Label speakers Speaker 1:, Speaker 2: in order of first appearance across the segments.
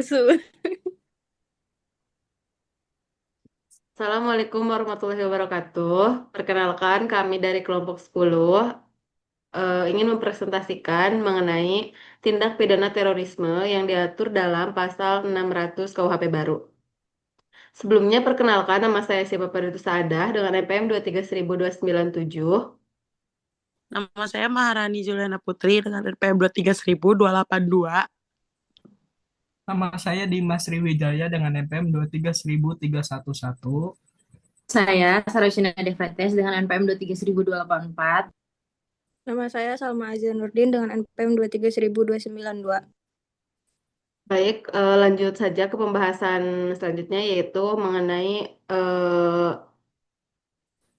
Speaker 1: Usul.
Speaker 2: Assalamualaikum warahmatullahi wabarakatuh. Perkenalkan kami dari kelompok 10 ingin mempresentasikan mengenai tindak pidana terorisme yang diatur dalam pasal 600 KUHP baru. Sebelumnya perkenalkan nama saya Siva Peritu Saadah dengan NPM 23000-297.
Speaker 3: Nama saya Maharani Juliana Putri dengan NPM 23000-282.
Speaker 4: Nama saya Dimas Sriwijaya dengan NPM 2311311.
Speaker 1: Saya Sarojina Devretes dengan NPM 23000-284.
Speaker 5: Nama saya Salma Azza Nurdin dengan NPM 2300292.
Speaker 2: Baik, lanjut saja ke pembahasan selanjutnya yaitu mengenai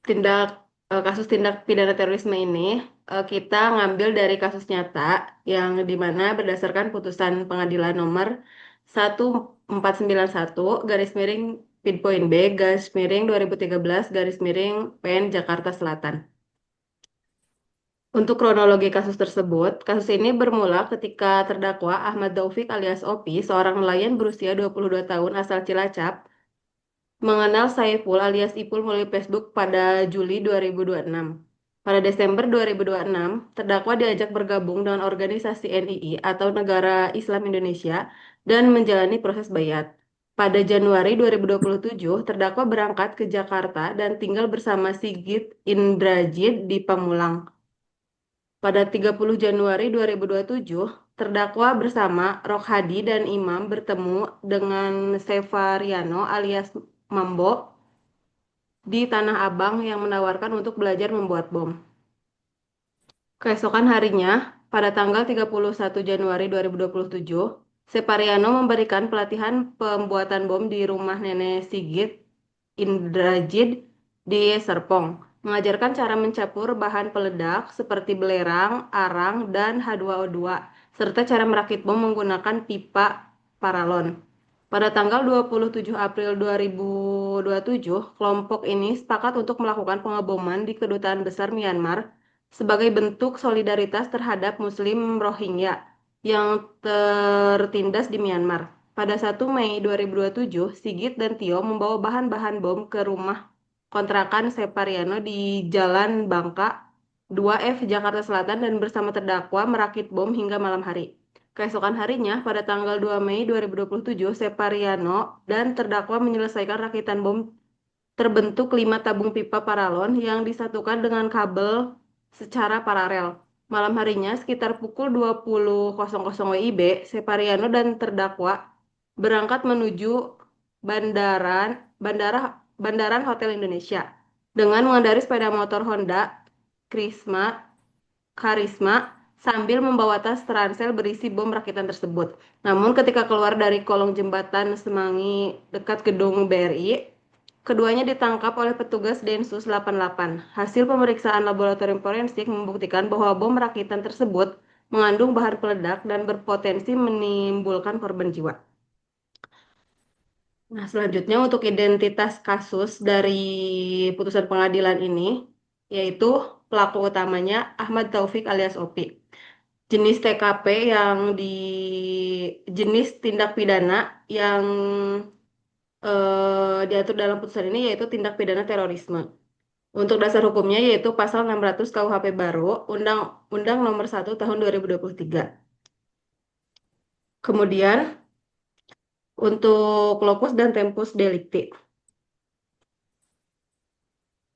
Speaker 2: tindak kasus tindak pidana terorisme ini kita ngambil dari kasus nyata yang dimana berdasarkan putusan pengadilan nomor 1491 garis miring Pidpoin B garis miring 2013 garis miring PN Jakarta Selatan. Untuk kronologi kasus tersebut, kasus ini bermula ketika terdakwa Ahmad Taufik alias Opi, seorang nelayan berusia 22 tahun asal Cilacap, mengenal Saiful alias Ipul melalui Facebook pada Juli 2026. Pada Desember 2026, terdakwa diajak bergabung dengan organisasi NII atau Negara Islam Indonesia dan menjalani proses baiat. Pada Januari 2027, terdakwa berangkat ke Jakarta dan tinggal bersama Sigit Indrajid di Pamulang. Pada 30 Januari 2027, terdakwa bersama Rokhadi dan Imam bertemu dengan Sevariano alias Mambo di Tanah Abang yang menawarkan untuk belajar membuat bom. Keesokan harinya, pada tanggal 31 Januari 2027, Separiano memberikan pelatihan pembuatan bom di rumah Nenek Sigit Indrajid di Serpong, mengajarkan cara mencampur bahan peledak seperti belerang, arang, dan H2O2, serta cara merakit bom menggunakan pipa paralon. Pada tanggal 27 April 2027, kelompok ini sepakat untuk melakukan pengeboman di Kedutaan Besar Myanmar sebagai bentuk solidaritas terhadap Muslim Rohingya yang tertindas di Myanmar. Pada 1 Mei 2027, Sigit dan Tio membawa bahan-bahan bom ke rumah kontrakan Separiano di Jalan Bangka, 2F, Jakarta Selatan dan bersama terdakwa merakit bom hingga malam hari. Keesokan harinya, pada tanggal 2 Mei 2027, Separiano dan terdakwa menyelesaikan rakitan bom terbentuk 5 tabung pipa paralon yang disatukan dengan kabel secara paralel. Malam harinya, sekitar pukul 20.00 WIB, Separiano dan terdakwa berangkat menuju Bandaran Hotel Indonesia dengan mengendarai sepeda motor Honda Karisma sambil membawa tas ransel berisi bom rakitan tersebut. Namun ketika keluar dari kolong jembatan Semanggi dekat gedung BRI, keduanya ditangkap oleh petugas Densus 88. Hasil pemeriksaan laboratorium forensik membuktikan bahwa bom rakitan tersebut mengandung bahan peledak dan berpotensi menimbulkan korban jiwa. Nah, selanjutnya untuk identitas kasus dari putusan pengadilan ini, yaitu pelaku utamanya Ahmad Taufik alias Opi. Jenis TKP yang di jenis tindak pidana yang diatur dalam putusan ini yaitu tindak pidana terorisme. Untuk dasar hukumnya yaitu pasal 600 KUHP baru, Undang-Undang Nomor 1 Tahun 2023. Kemudian untuk lokus dan tempus delicti.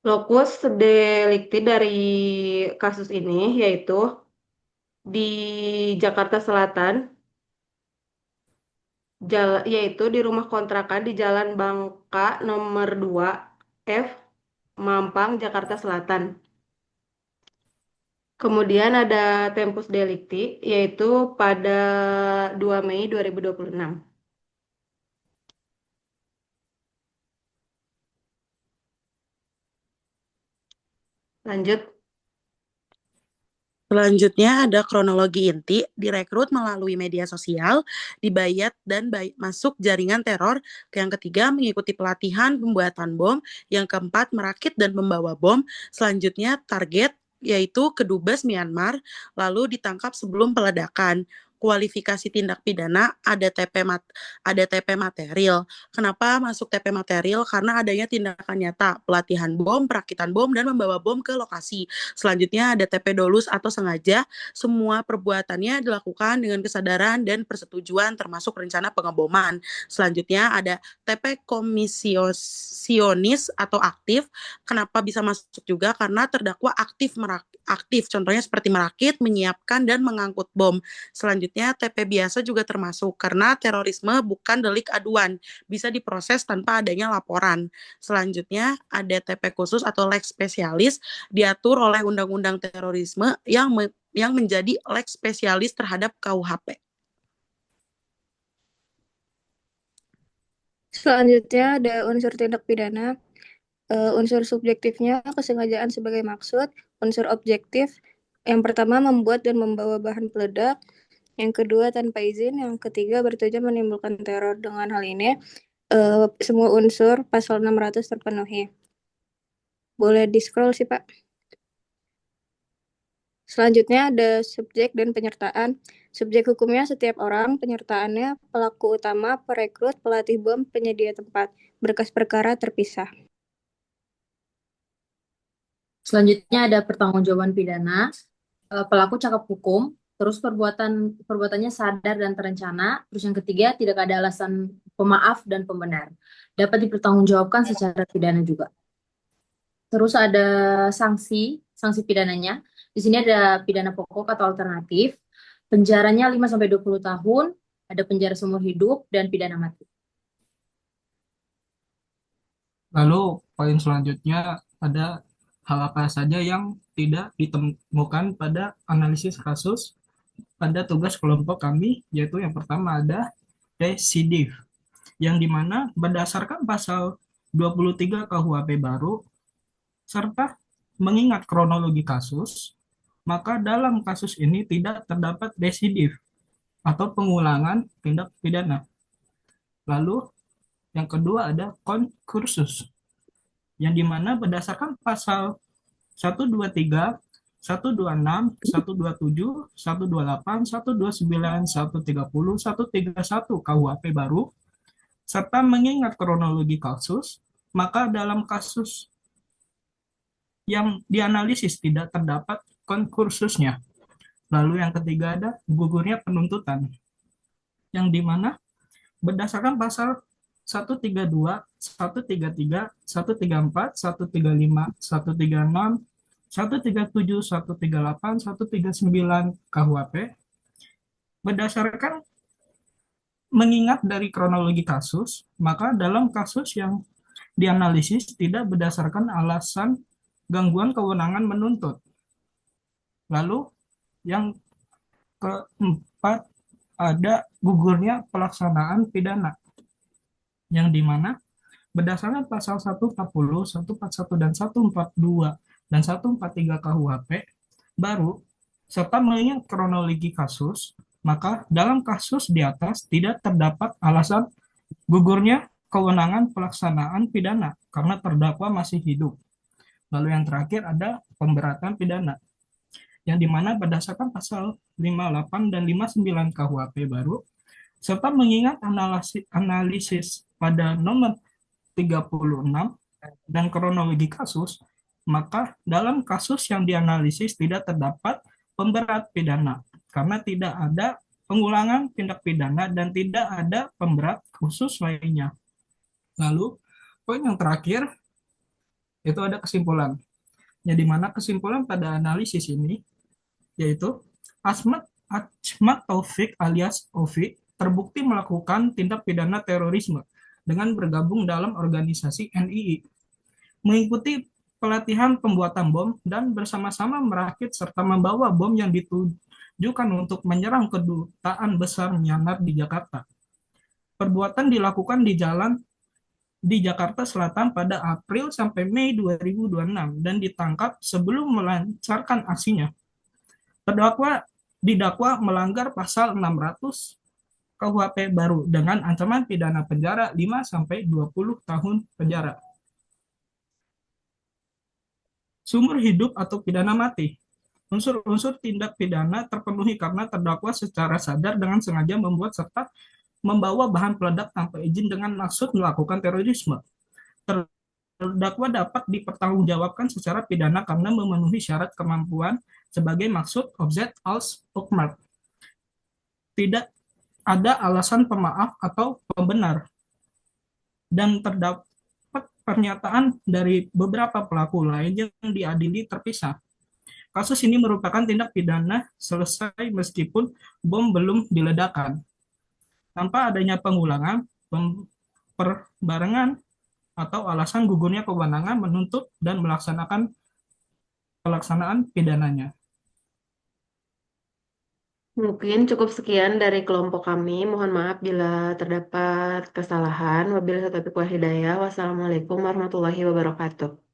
Speaker 2: Lokus delikti dari kasus ini yaitu di Jakarta Selatan, yaitu di rumah kontrakan di Jalan Bangka nomor 2 F, Mampang, Jakarta Selatan. Kemudian ada tempus delicti yaitu pada 2 Mei 2026. Lanjut.
Speaker 3: Selanjutnya ada kronologi inti, direkrut melalui media sosial, dibayat dan masuk jaringan teror. Yang ketiga, mengikuti pelatihan pembuatan bom. Yang keempat, merakit dan membawa bom. Selanjutnya, target yaitu Kedubes Myanmar, lalu ditangkap sebelum peledakan. kualifikasi tindak pidana, ada TP material. Kenapa masuk TP material? Karena adanya tindakan nyata, pelatihan bom, perakitan bom, dan membawa bom ke lokasi. Selanjutnya ada TP dolus atau sengaja. Semua perbuatannya dilakukan dengan kesadaran dan persetujuan termasuk rencana pengeboman. Selanjutnya ada TP komisionis atau aktif. Kenapa bisa masuk juga? Karena terdakwa aktif, contohnya seperti merakit, menyiapkan, dan mengangkut bom. Selanjutnya, TP biasa juga termasuk, karena terorisme bukan delik aduan, bisa diproses tanpa adanya laporan. Selanjutnya, ada TP khusus atau lex spesialis, diatur oleh Undang-Undang Terorisme yang menjadi lex spesialis terhadap KUHP.
Speaker 5: Selanjutnya ada unsur tindak pidana. Unsur subjektifnya kesengajaan sebagai maksud. Unsur objektif yang pertama membuat dan membawa bahan peledak. Yang kedua tanpa izin. Yang ketiga bertujuan menimbulkan teror. Dengan hal ini semua unsur pasal 600 terpenuhi. Boleh di-scroll sih, Pak. Selanjutnya ada subjek dan penyertaan. Subjek hukumnya setiap orang, penyertaannya pelaku utama, perekrut, pelatih bom, penyedia tempat. Berkas perkara terpisah.
Speaker 1: Selanjutnya ada pertanggungjawaban pidana. Pelaku cakap hukum, terus perbuatannya sadar dan terencana. Terus yang ketiga, tidak ada alasan pemaaf dan pembenar. Dapat dipertanggungjawabkan secara pidana juga. Terus ada sanksi pidananya. Di sini ada pidana pokok atau alternatif. Penjaranya 5-20 tahun, ada penjara seumur hidup, dan pidana mati.
Speaker 4: Lalu poin selanjutnya ada hal apa saja yang tidak ditemukan pada analisis kasus pada tugas kelompok kami, yaitu yang pertama ada residif, yang dimana berdasarkan pasal 23 KUHP baru, serta mengingat kronologi kasus, maka dalam kasus ini tidak terdapat residif atau pengulangan tindak pidana. Lalu yang kedua ada konkursus, yang dimana berdasarkan pasal 123, 126, 127, 128, 129, 130, 131 KUHP baru, serta mengingat kronologi kasus, maka dalam kasus yang dianalisis tidak terdapat konkursusnya. Lalu yang ketiga ada gugurnya penuntutan, yang dimana berdasarkan pasal 132, 133, 134, 135, 136, 137, 138, 139 KUHP, berdasarkan mengingat dari kronologi kasus, maka dalam kasus yang dianalisis tidak berdasarkan alasan gangguan kewenangan menuntut. Lalu yang keempat ada gugurnya pelaksanaan pidana, yang dimana berdasarkan pasal 140, 141, dan 142, dan 143 KUHP baru, serta mengingat kronologi kasus, maka dalam kasus di atas tidak terdapat alasan gugurnya kewenangan pelaksanaan pidana karena terdakwa masih hidup. Lalu yang terakhir ada pemberatan pidana, yang dimana berdasarkan pasal 58 dan 59 KUHP baru, serta mengingat analisis pada nomor 36 dan kronologi kasus, maka dalam kasus yang dianalisis tidak terdapat pemberat pidana karena tidak ada pengulangan tindak pidana dan tidak ada pemberat khusus lainnya. Lalu poin yang terakhir itu ada kesimpulan, yang dimana kesimpulan pada analisis ini yaitu Ahmad Taufik alias Ovi terbukti melakukan tindak pidana terorisme dengan bergabung dalam organisasi NII, mengikuti pelatihan pembuatan bom, dan bersama-sama merakit serta membawa bom yang ditujukan untuk menyerang kedutaan besar Myanmar di Jakarta. Perbuatan dilakukan di jalan di Jakarta Selatan pada April sampai Mei 2026 dan ditangkap sebelum melancarkan aksinya. Terdakwa didakwa melanggar pasal 600 KUHP baru dengan ancaman pidana penjara 5-20 tahun penjara. Seumur hidup atau pidana mati. Unsur-unsur tindak pidana terpenuhi karena terdakwa secara sadar dengan sengaja membuat serta membawa bahan peledak tanpa izin dengan maksud melakukan terorisme. Terdakwa dapat dipertanggungjawabkan secara pidana karena memenuhi syarat kemampuan sebagai maksud objek als ukmar. Tidak ada alasan pemaaf atau pembenar. Dan terdapat pernyataan dari beberapa pelaku lain yang diadili terpisah. Kasus ini merupakan tindak pidana selesai meskipun bom belum diledakkan. Tanpa adanya pengulangan, perbarengan, atau alasan gugurnya kewenangan menuntut dan pelaksanaan pidananya.
Speaker 2: Mungkin cukup sekian dari kelompok kami. Mohon maaf bila terdapat kesalahan. Wabillahi taufiq wal hidayah. Wassalamualaikum warahmatullahi wabarakatuh.